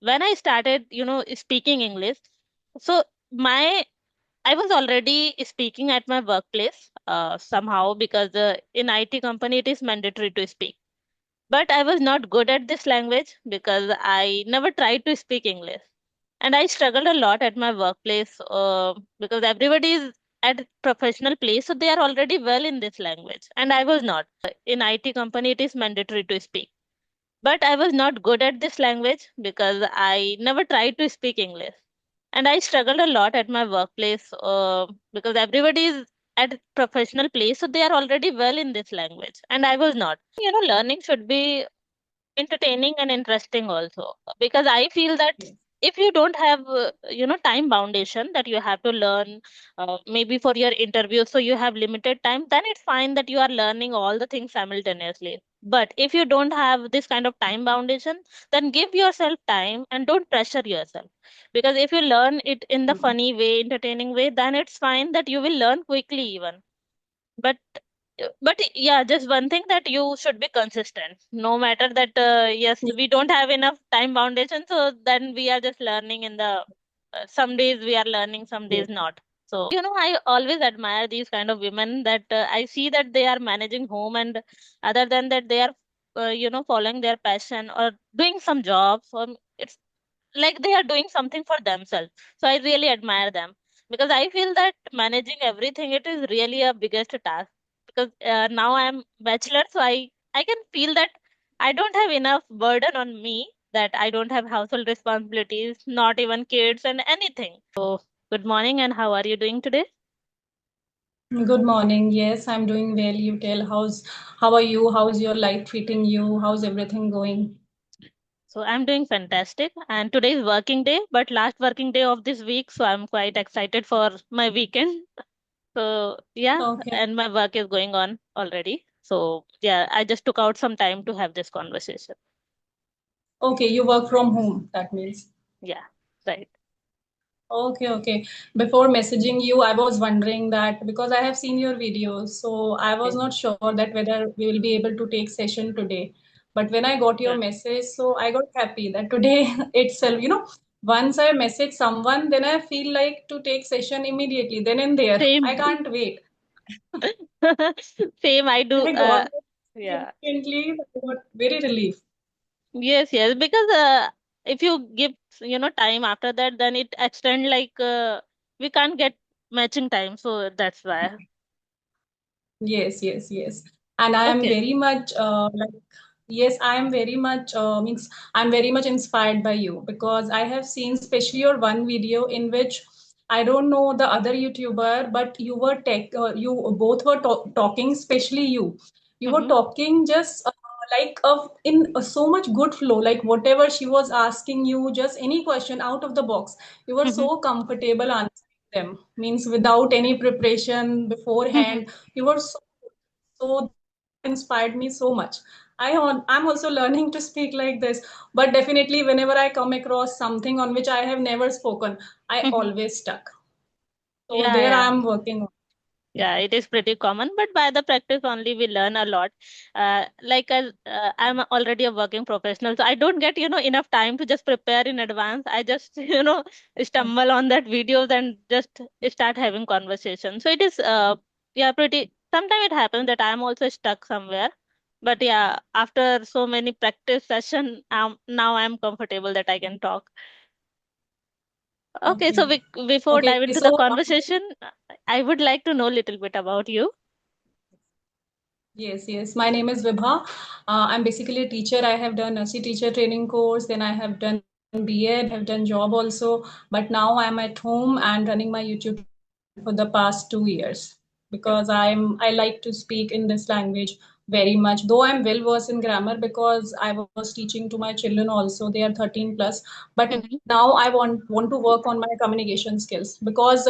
when I started, speaking English, so my I was already speaking at my workplace somehow because in IT company it is mandatory to speak. But I was not good at this language because I never tried to speak English. And I struggled a lot at my workplace because everybody is at professional place, so they are already well in this language. And I was not. In IT company, it is mandatory to speak. But I was not good at this language because I never tried to speak English. And I struggled a lot at my workplace because everybody is at professional place, so they are already well in this language. And I was not. Learning should be entertaining and interesting also, because I feel that Yes. if you don't have time foundation that you have to learn maybe for your interview, so you have limited time, then it's fine that you are learning all the things simultaneously. But if you don't have this kind of time foundation, then give yourself time and don't pressure yourself, because if you learn it in the Mm. funny way, entertaining way, then it's fine that you will learn quickly even. But yeah, just one thing, that you should be consistent. No matter that, yes, we don't have enough time foundation, so then we are just learning in the some days we are learning, some Yes. days not. So, I always admire these kind of women that I see that they are managing home, and other than that, they are, following their passion or doing some jobs. Or it's like they are doing something for themselves. So I really admire them, because I feel that managing everything, it is really a biggest task. Because now I'm bachelor, so I can feel that I don't have enough burden on me, that I don't have household responsibilities, not even kids and anything. So good morning, and how are you doing today? Good morning. Yes, I'm doing well. You tell how are you? How's your life treating you? How's everything going? So I'm doing fantastic, and today is working day, but last working day of this week, so I'm quite excited for my weekend. So yeah, Okay. and my work is going on already. So yeah, I just took out some time to have this conversation. Okay, you work from home, that means. Yeah, right. Okay, okay. Before messaging you, I was wondering that because I have seen your videos, so I was Okay. not sure that whether we will be able to take session today. But when I got your Yeah. message, so I got happy that today itself, once I message someone, then I feel like to take session immediately, then and there. I Same. can't wait. Same, I When do. I got it Yeah. instantly, I got very relief. Yes, yes. Because if you give, time after that, then it extend like we can't get matching time. So that's why. Yes, yes, yes. And I am Okay. very much yes, I am very much means I'm very much inspired by you because I have seen especially your one video in which I don't know the other YouTuber, but you were you both were talking, especially you. You were Mm-hmm. talking just like of in so much good flow, like whatever she was asking you, just any question out of the box. You were Mm-hmm. so comfortable answering them, means without any preparation Mm-hmm. beforehand. You were so that inspired me so much. I'm also learning to speak like this, but definitely whenever I come across something on which I have never spoken, I Mm-hmm. always stuck. So Yeah, there I yeah. am working on. Yeah, it is pretty common, but by the practice only we learn a lot. I'm already a working professional, so I don't get, enough time to just prepare in advance. I just, stumble on that videos and just start having conversation. So it is, yeah, pretty. Sometimes it happens that I'm also stuck somewhere, but yeah, after so many practice session, now I'm comfortable that I can talk. Okay, so Okay. before Okay. dive into the So conversation, I would like to know a little bit about you. yes, yes. My name is Vibha. I'm basically a teacher. I have done a teacher training course, then I have done BEd, I have done job also, but now I'm at home and running my YouTube channel for the past 2 years because I like to speak in this language very much. Though I'm well versed in grammar because I was teaching to my children also. They are 13 plus, but Mhm. now I want to work on my communication skills because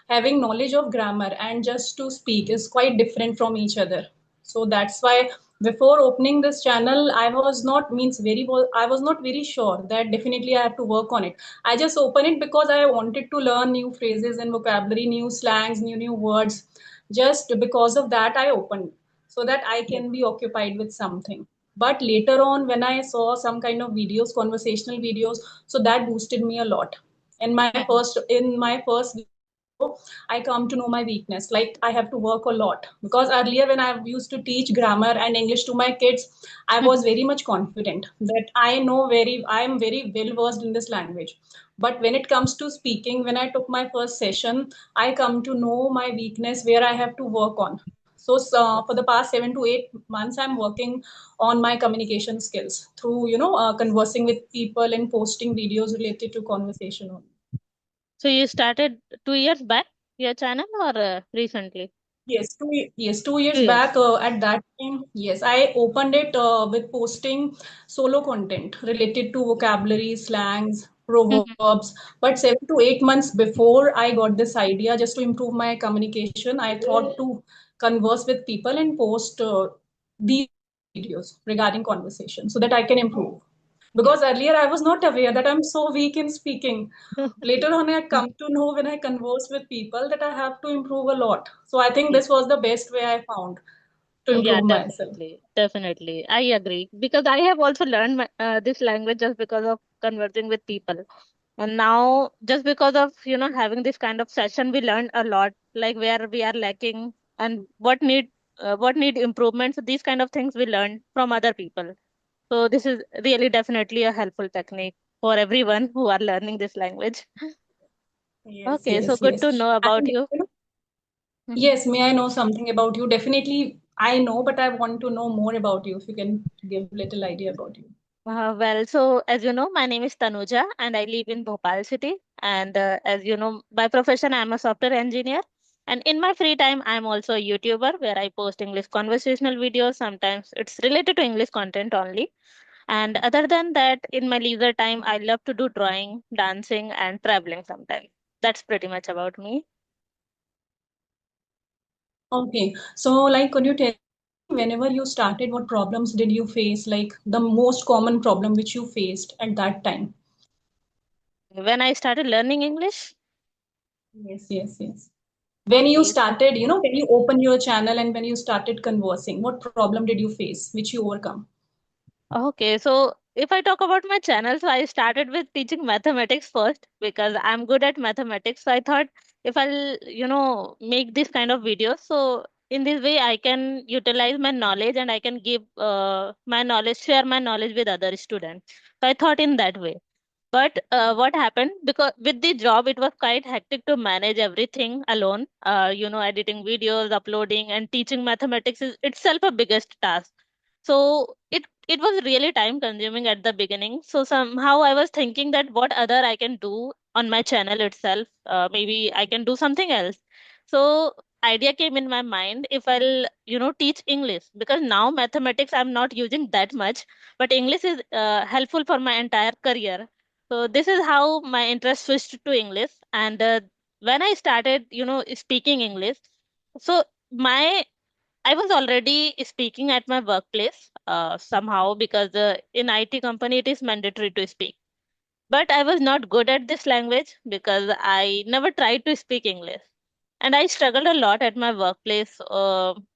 having knowledge of grammar and just to speak is quite different from each other. So that's why before opening this channel, I was not very sure that definitely I have to work on it. I just opened it because I wanted to learn new phrases and vocabulary, new slangs, new words. Just because of that, I opened so that I can be occupied with something. But later on, when I saw some kind of videos, conversational videos, so that boosted me a lot. And in my first video, I come to know my weakness. Like I have to work a lot because earlier when I used to teach grammar and English to my kids, I was very much confident that I am very well versed in this language. But when it comes to speaking, when I took my first session, I come to know my weakness where I have to work on. So for the Yes. past 7 to 8 months, I'm working on my communication skills through, conversing with people and posting videos related to conversation. So you started 2 years back your channel or recently? Yes, 2 years 2 years. back, at that time, yes, I opened it with posting solo content related to vocabulary, slangs, proverbs. But 7 to 8 months before I got this idea, just to improve my communication, I thought to converse with people and post these videos regarding conversation so that I can improve. Because Yeah. earlier I was not aware that I'm so weak in speaking. Later on, I come to know when I converse with people that I have to improve a lot. So I think Yeah. this was the best way I found to Yeah, improve myself. definitely. Definitely. I agree. Because I have also learned this language just because of conversing with people. And now, just because of, having this kind of session, we learn a lot, like where we are lacking and what need improvements. These kind of things we learn from other people. So this is really definitely a helpful technique for everyone who are learning this language. Yes, Okay, so yes, good yes. to know about And you. Mhm. yes, may I know something about you? Definitely, I know, but I want to know more about you. If you can give little idea about you. Well, so as you know, my name is Tanuja and I live in Bhopal city. And as you know, by profession, I'm a software engineer. And in my free time, I'm also a YouTuber where I post English conversational videos. Sometimes it's related to English content only. And other than that, in my leisure time, I love to do drawing, dancing, and traveling sometimes. That's pretty much about me. Okay, so like, could you tell me whenever you started, what problems did you face? Like the most common problem which you faced at that time? When I started learning English, Yes, yes, yes. When you okay. started, when you opened your channel and when you started conversing, what problem did you face, which you overcome? Okay, so if I talk about my channel, so I started with teaching mathematics first because I'm good at mathematics. So I thought if I'll, make this kind of videos, so in this way I can utilize my knowledge and I can give my knowledge, share my knowledge with other students. So I thought in that way. But what happened? Because with the job, it was quite hectic to manage everything alone. Editing videos, uploading, and teaching mathematics is itself a biggest task. So it was really time consuming at the beginning. So somehow I was thinking that what other I can do on my channel itself. Maybe I can do something else. So idea came in my mind if I'll teach English because now mathematics I'm not using that much, but English is helpful for my entire career. So this is how my interest switched to English. And when I started, speaking English, so my I was already speaking at my workplace somehow because in IT company it is mandatory to speak. But I was not good at this language because I never tried to speak English. And I struggled a lot at my workplace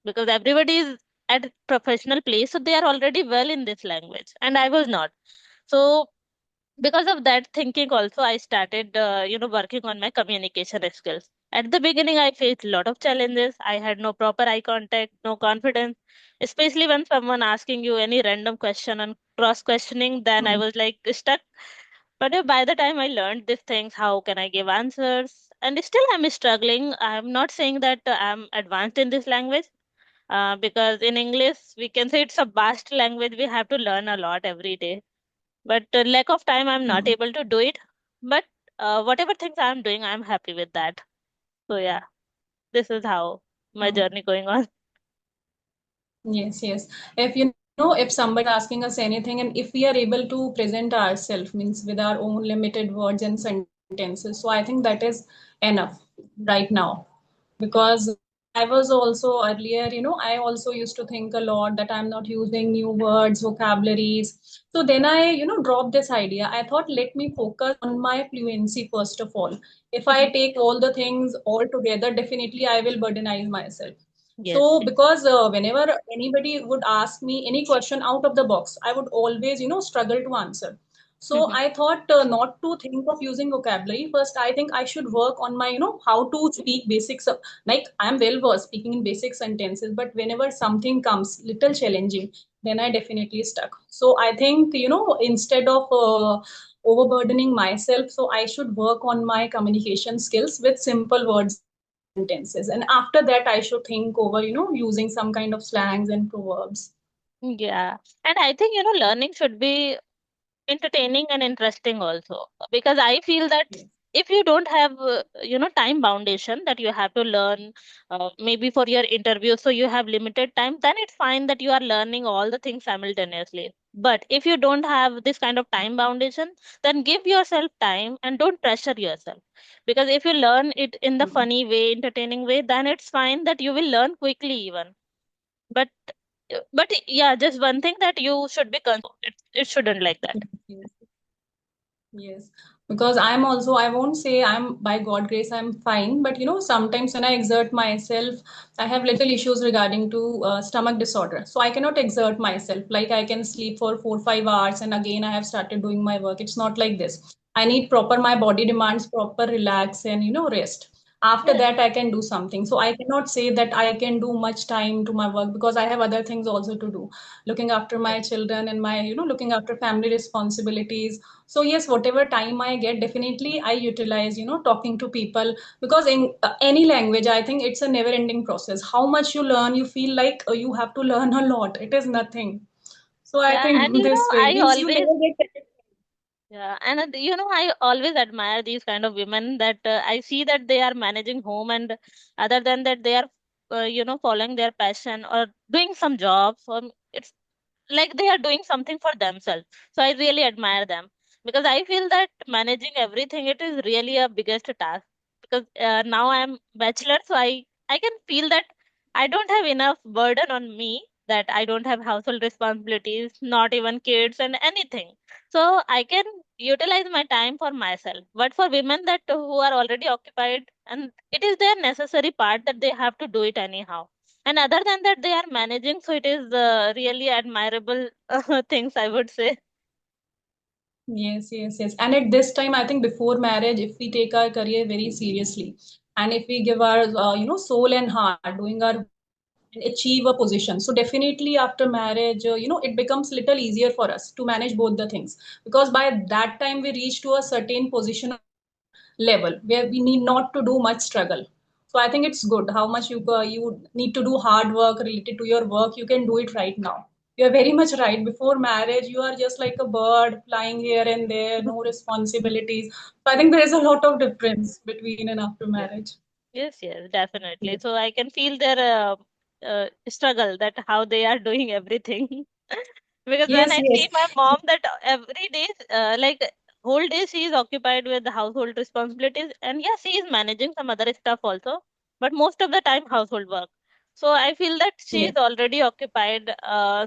because everybody is at professional place, so they are already well in this language, and I was not. So because of that thinking also I started working on my communication skills. At the beginning I faced a lot of challenges. I had no proper eye contact, no confidence, especially when someone asking you any random question and cross questioning, then I Hmm. was like stuck. But by the time I learned these things, how can I give answers, and still I'm struggling. I'm not saying that I'm advanced in this language, because in English we can say it's a vast language, we have to learn a lot every day. But lack of time I'm not Hmm. able to do it. But whatever things I'm doing, I'm happy with that. So yeah, this is how my Hmm. journey going on. Yes, yes. If somebody is asking us anything, and if we are able to present ourselves, means with our own limited words and sentences, so I think that is enough right now. Because I was also earlier, I also used to think a lot that I'm not using new words, vocabularies. So then I, dropped this idea. I thought, let me focus on my fluency first of all. If I take all the things all together, definitely I will burdenize myself. Yes. So because whenever anybody would ask me any question out of the box, I would always, struggle to answer. So Mhm. I thought not to think of using vocabulary. First, I think I should work on my, how to speak basics. Like I'm well versed speaking in basic sentences, but whenever something comes little challenging, then I definitely stuck. So I think, instead of overburdening myself, so I should work on my communication skills with simple words and sentences. And after that, I should think over, using some kind of slangs and proverbs. Yeah. And I think, learning should be entertaining and interesting also, because I feel that Yes. if you don't have time foundation that you have to learn, maybe for your interview, so you have limited time, then it's fine that you are learning all the things simultaneously. But if you don't have this kind of time foundation, then give yourself time and don't pressure yourself, because if you learn it in the funny way, entertaining way, then it's fine that you will learn quickly even. But but yeah, just one thing that you should be it shouldn't like that. Yes. Yes, because I'm also, I won't say I'm by God grace, I'm fine, but sometimes when I exert myself, I have little issues regarding to stomach disorder. So I cannot exert myself. Like I can sleep for 4, 5 hours and again I have started doing my work. It's not like this. I need proper, my body demands proper relax and rest. After Yeah. that, I can do something. So I cannot say that I can do much time to my work because I have other things also to do, looking after my children and my, looking after family responsibilities. So yes, whatever time I get, definitely I utilize, talking to people, because in any language, I think it's a never ending process. How much you learn, you feel like you have to learn a lot. It is nothing. So I Yeah, and think this way I means you always, never get. yeah, and I always admire these kind of women that I see that they are managing home, and other than that, they are, following their passion or doing some jobs, or it's like they are doing something for themselves. So I really admire them, because I feel that managing everything, it is really a biggest task, because now I'm bachelor, so I can feel that I don't have enough burden on me, that I don't have household responsibilities, not even kids and anything. So I can utilize my time for myself. But for women that who are already occupied, and it is their necessary part that they have to do it anyhow, and other than that, they are managing, so it is really admirable things, I would say. Yes, yes, yes. And at this time, I think before marriage, if we take our career very seriously, and if we give our, soul and heart doing our work and achieve a position, so definitely after marriage, it becomes little easier for us to manage both the things. Because by that time, we reach to a certain position or level where we need not to do much struggle. So I think it's good how much you need to do hard work related to your work. You can do it right now. You're very much right. Before marriage, you are just like a bird flying here and there, no responsibilities. So I think there is a lot of difference between and after Yes, marriage. yes, yes, definitely. So I can feel their struggle, that how they are doing everything. Because when Yes, I see yes, my mom, that every day, like whole day, she is occupied with the household responsibilities, and yeah, she is managing some other stuff also, but most of the time household work. So I feel that she is yes, already occupied.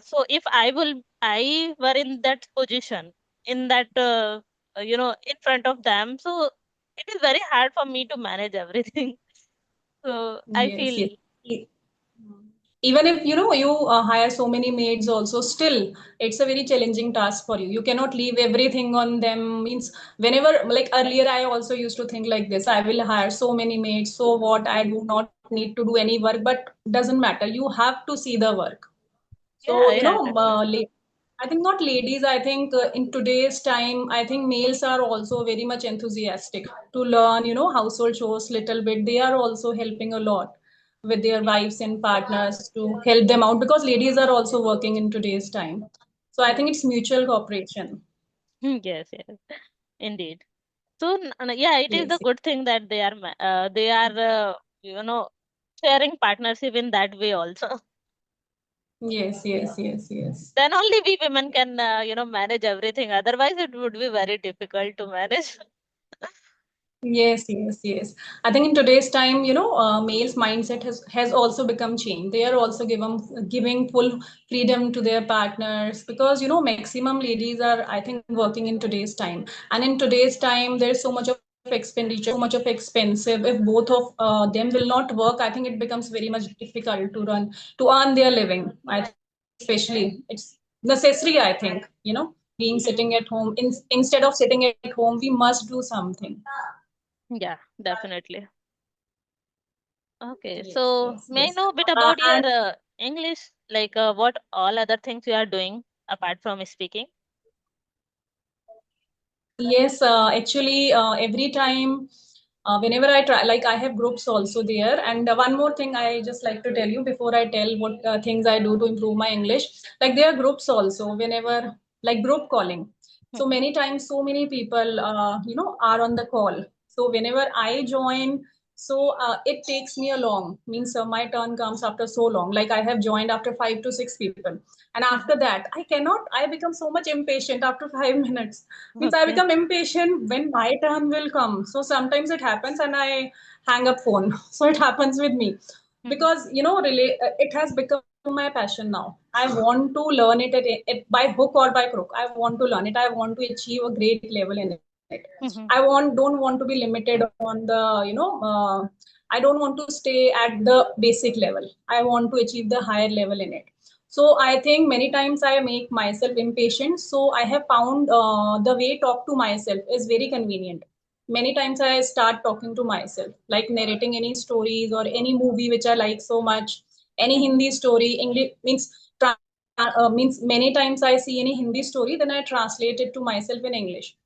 So if I were in that position, in that, in front of them, so it is very hard for me to manage everything. So I yes, yes. feel, E- Even if you hire so many maids also, still it's a very challenging task for you. You cannot leave everything on them. Means whenever, like earlier, I also used to think like this: I will hire so many maids, so what, I do not need to do any work. But doesn't matter, you have to see the work. So, yeah, yeah, definitely. I think not ladies, I think in today's time, I think males are also very much enthusiastic to learn, household chores little bit. They are also helping a lot with their wives and partners to help them out, because ladies are also working in today's time. So I Yeah. think it's mutual cooperation. Yes, yes, indeed. So yeah, it is the Yes. good thing that they are you know sharing partnership in that way also. Yes, yes, yes, yes. Then only we women can manage everything. Otherwise, it would be very difficult to manage. Yes, yes, yes. I think in today's time, males' mindset has also become changed. They are also giving full freedom to their partners, because maximum ladies are, I think, working in today's time. And in today's time, there's so much of expenditure, so much of expensive. If both of them will not work, I think it becomes very much difficult to earn their living. I think especially it's necessary. I think being sitting at home instead of sitting at home, we must do something. Yeah, definitely. Okay, Yes, so yes, may I yes. know a bit about And your English? Like what all other things you are doing apart from speaking? yes, actually, every time, whenever I try, like I have groups also there. And one more thing I just like to tell you before I tell what things I do to improve my English. Like there are groups also whenever, like group calling. So Mhm, many times, so many people, are on the call. So whenever I join, so it takes me a long, means my turn comes after so long. Like I have joined after 5 to 6 people. And mhm. after that, I become so much impatient after 5 minutes. Means I Okay. become impatient when my turn will come. So sometimes it happens and I hang up phone. So it happens with me Mhm, because it has become my passion now. I want to learn it by hook or by crook. I want to learn it. I want to achieve a great level in it. I mhm. don't want to be limited on the I don't want to stay at the basic level. I want to achieve the higher level in it. So I think many times I make myself impatient. So I have found the way talk to myself is very convenient. Many times I start talking to myself, like narrating any stories or any movie which I like so much, any Mhm. Hindi story. English means many times I see any Hindi story, then I translate it to myself in English.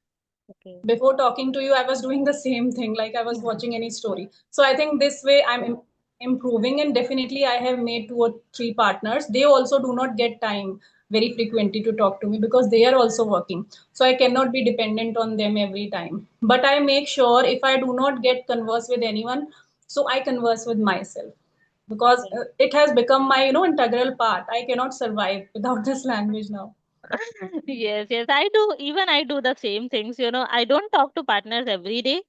Okay. Before talking to you, I was doing the same thing, like I was Mhm. watching any story. So I think this way improving, and definitely I have made 2 or 3 partners. They also do not get time very frequently to talk to me because they are also working. So I cannot be dependent on them every time. But I make sure if I do not get converse with anyone, so I converse with myself because Okay. it has become my integral part. I cannot survive without this language now. Yes, yes, I do. Even I do the same things. I don't talk to partners every day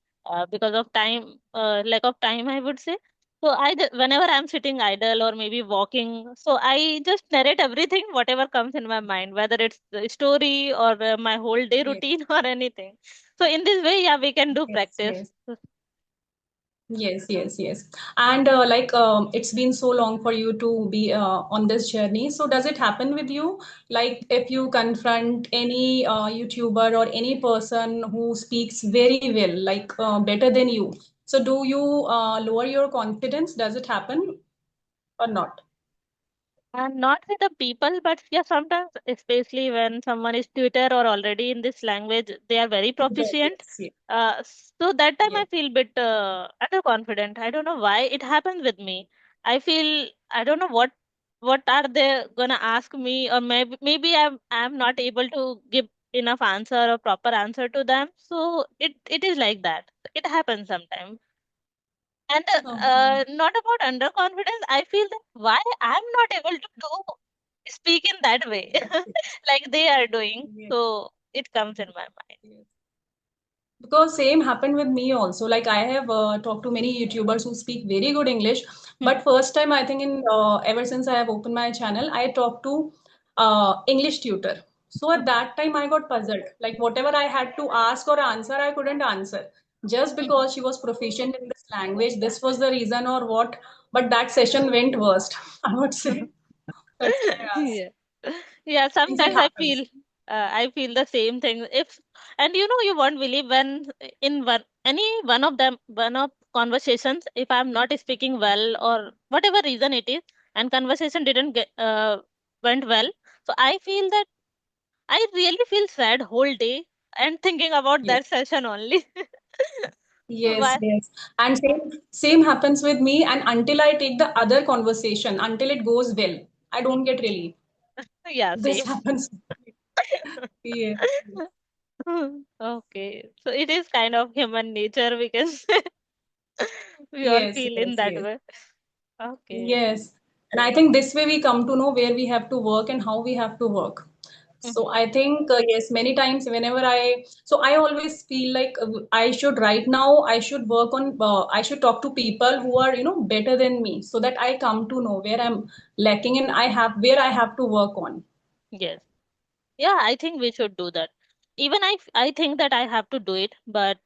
because of time, lack of time, I would say. So whenever I'm sitting idle or maybe walking, so I just narrate everything, whatever comes in my mind, whether it's the story or my whole day Yes, routine or anything. So in this way, yeah, we can do yes, practice. yes. Yes, yes, yes. And it's been so long for you to be on this journey. So does it happen with you? Like if you confront any YouTuber or any person who speaks very well, like better than you, so do you lower your confidence? Does it happen or not? And not with the people, but yeah, sometimes, especially when someone is tutor or already in this language, they are very proficient. Yes, yes, So that time I yes, feel bit underconfident. I don't know why it happens with me. I feel I don't know what are they gonna ask me, or maybe I'm not able to give enough answer or proper answer to them. So it is like that. It happens sometimes. And okay. not about underconfidence. I feel that why I'm not able to do speak in that way, like they are doing. Yes, So it comes in my mind. yes. Because same happened with me also. Like I have talked to many YouTubers who speak very good English, but Mhm, first time I think in ever since I have opened my channel, I talked to English tutor. So at mhm, that time I got puzzled. Like whatever I had to ask or answer, I couldn't answer just mhm. because she was proficient in this language. This was the reason or what? But that session went worst, I would say. That's why I asked. Yeah. Yeah, Things it sometimes happens. I feel the same thing. If and you won't believe when in any one of conversations, if I'm not speaking well or whatever reason it is, and conversation didn't get went well, so I feel that I really feel sad whole day and thinking about Yes. that session only. Yes, Why? yes. And same happens with me. And until I take the other conversation, until it goes well, I don't get relief. Yeah, This same. happens. Yes, yes, Okay, so it is kind of human nature, we can say. We all yes, feel in yes, that yes. way. Okay. Yes. And I think this way we come to know where we have to work and how we have to work. So Mhm. I think, yes, many times whenever so I always feel like I should right now, I should work on, I should talk to people who are, better than me so that I come to know where I'm lacking and where I have to work on. Yes. Yeah, I think we should do that. Even I think that I have to do it, but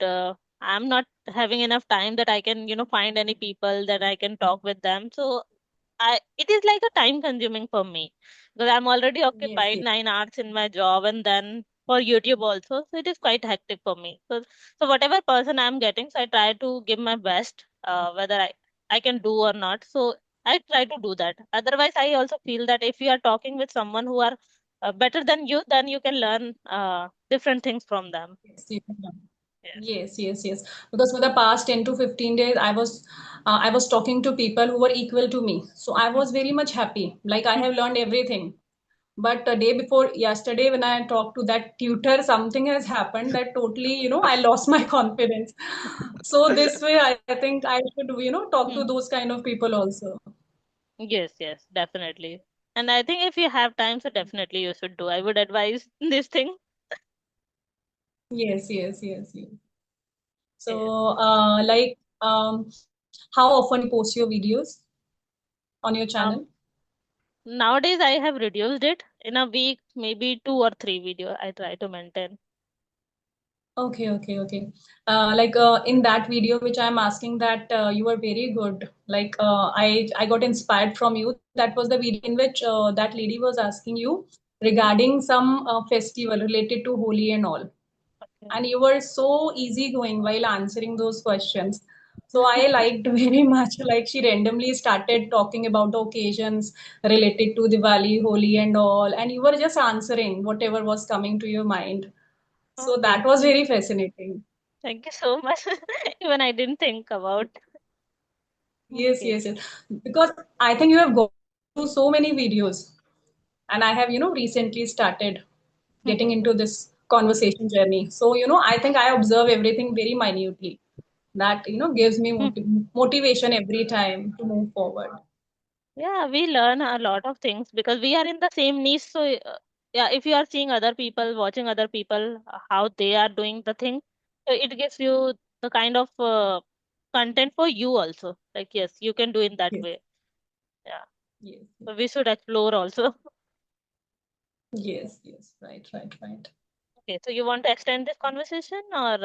I'm not having enough time that I can, find any people that I can talk with them. So it is like a time consuming for me because I'm already Yes, occupied yes, 9 hours in my job and then for YouTube also. So it is quite hectic for me. So whatever person I'm getting, so I try to give my best, whether I can do or not. So I try to do that. Otherwise, I also feel that if you are talking with someone who are better than you, then you can learn different things from them. yes, you can. Yes. Yes, yes, yes. Because for the past 10 to 15 days, I was talking to people who were equal to me. So I was very much happy. Like I have learned everything. But the day before yesterday, when I talked to that tutor, something has happened that totally, I lost my confidence. So this way, I think I should, talk to those kind of people also. Yes, yes, definitely. And I think if you have time, so definitely you should do. I would advise this thing. Yes, yes, yes, yes. Yes. So, how often you post your videos on your channel? Um, Nowadays I have reduced it in a week, maybe 2 or 3 video. I try to maintain. Okay, okay, okay. In that video, which I'm asking that you were very good. I got inspired from you. That was the video in which that lady was asking you Mhm. regarding some festival related to Holi and all. Okay. And you were so easygoing while answering those questions. So I liked very much. Like she randomly started talking about the occasions related to Diwali, Holi, and all, and you were just answering whatever was coming to your mind. So that Okay. was very fascinating. Thank you so much. Even I didn't think about. Yes, Okay. yes, yes. Because I think you have gone through so many videos, and I have, recently started getting into this conversation journey. So, I think I observe everything very minutely. That, gives me motivation every time to move forward. Yeah, we learn a lot of things because we are in the same niche. So, yeah, if you are seeing other people, watching other people, how they are doing the thing, so it gives you the kind of content for you also. Like, yes, you can do in that Yes, way. Yeah. yes, yes, So we should explore also. yes, yes. Right, right, right. Okay. So you want to extend this conversation or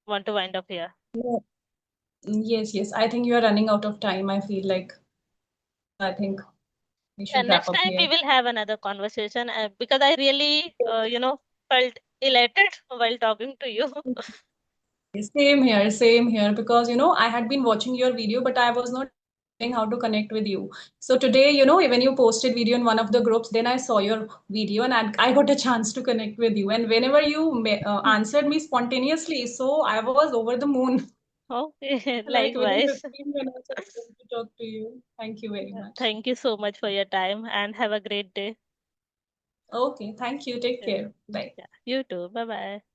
want to wind up here? No, yes, yes. I think you are running out of time. I feel like, so I think we Yeah, should wrap next up time we here. will have another conversation because I really, felt elated while talking to you. Same here, because I had been watching your video, but I was not knowing how to connect with you. So today, when you posted video in one of the groups, then I saw your video and I got a chance to connect with you. And whenever you answered me spontaneously, so I was over the moon. Okay, Like within likewise. 15 minutes, I was able to talk to you. Thank you very Yeah, much. thank you so much for your time and have a great day. Okay, thank you. Take Yeah, care. Bye. yeah, you too. Bye bye.